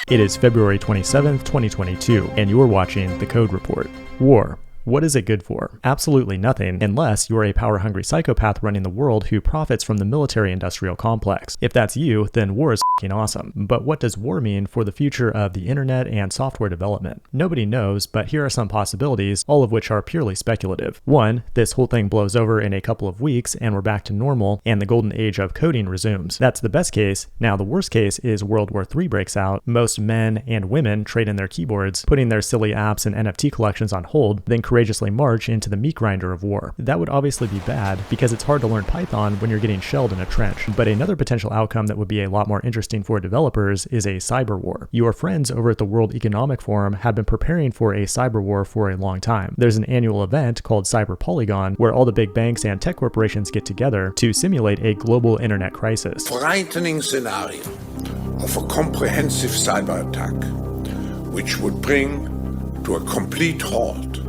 It is February 27th, 2022, and you're watching The Code Report. War. What is it good for? Absolutely nothing, unless you're a power-hungry psychopath running the world who profits from the military-industrial complex. If that's you, then war is f***ing awesome. But what does war mean for the future of the internet and software development? Nobody knows, but here are some possibilities, all of which are purely speculative. 1. This whole thing blows over in a couple of weeks, and we're back to normal, and the golden age of coding resumes. That's the best case. Now, the worst case is World War III breaks out, most men and women trade in their keyboards, putting their silly apps and NFT collections on hold, then courageously march into the meat grinder of war. That would obviously be bad because it's hard to learn Python when you're getting shelled in a trench. But another potential outcome that would be a lot more interesting for developers is a cyber war. Your friends over at the World Economic Forum have been preparing for a cyber war for a long time. There's an annual event called Cyber Polygon where all the big banks and tech corporations get together to simulate a global internet crisis. Frightening scenario of a comprehensive cyber attack which would bring to a complete halt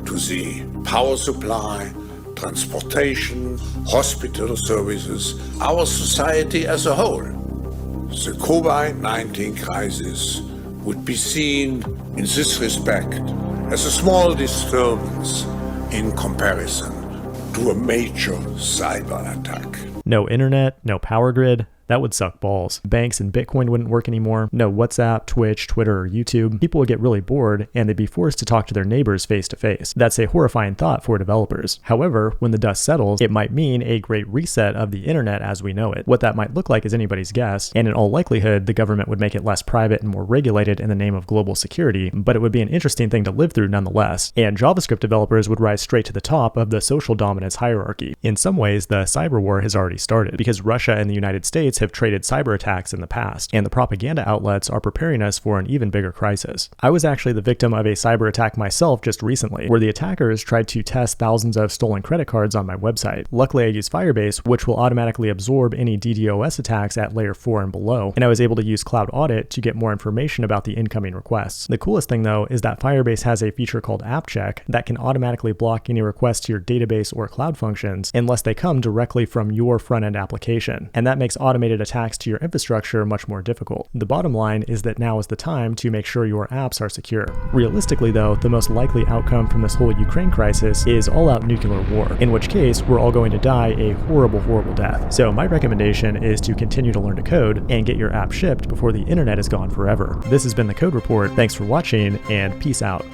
to the power supply, transportation, hospital services, our society as a whole. The COVID-19 crisis would be seen in this respect as a small disturbance in comparison to a major cyber attack. No internet, no power grid. That would suck balls. Banks and Bitcoin wouldn't work anymore. No WhatsApp, Twitch, Twitter, or YouTube. People would get really bored and they'd be forced to talk to their neighbors face to face. That's a horrifying thought for developers. However, when the dust settles, it might mean a great reset of the internet as we know it. What that might look like is anybody's guess, and in all likelihood, the government would make it less private and more regulated in the name of global security, but it would be an interesting thing to live through nonetheless. And JavaScript developers would rise straight to the top of the social dominance hierarchy. In some ways, the cyber war has already started because Russia and the United States have traded cyber attacks in the past, and the propaganda outlets are preparing us for an even bigger crisis. I was actually the victim of a cyber attack myself just recently, where the attackers tried to test thousands of stolen credit cards on my website. Luckily, I use Firebase, which will automatically absorb any DDoS attacks at layer 4 and below, and I was able to use Cloud Audit to get more information about the incoming requests. The coolest thing though is that Firebase has a feature called App Check that can automatically block any requests to your database or cloud functions unless they come directly from your front-end application, and that makes automated attacks to your infrastructure much more difficult. The bottom line is that now is the time to make sure your apps are secure. Realistically though, the most likely outcome from this whole Ukraine crisis is all-out nuclear war, in which case we're all going to die a horrible, horrible death. So my recommendation is to continue to learn to code and get your app shipped before the internet is gone forever. This has been The Code Report. Thanks for watching and peace out.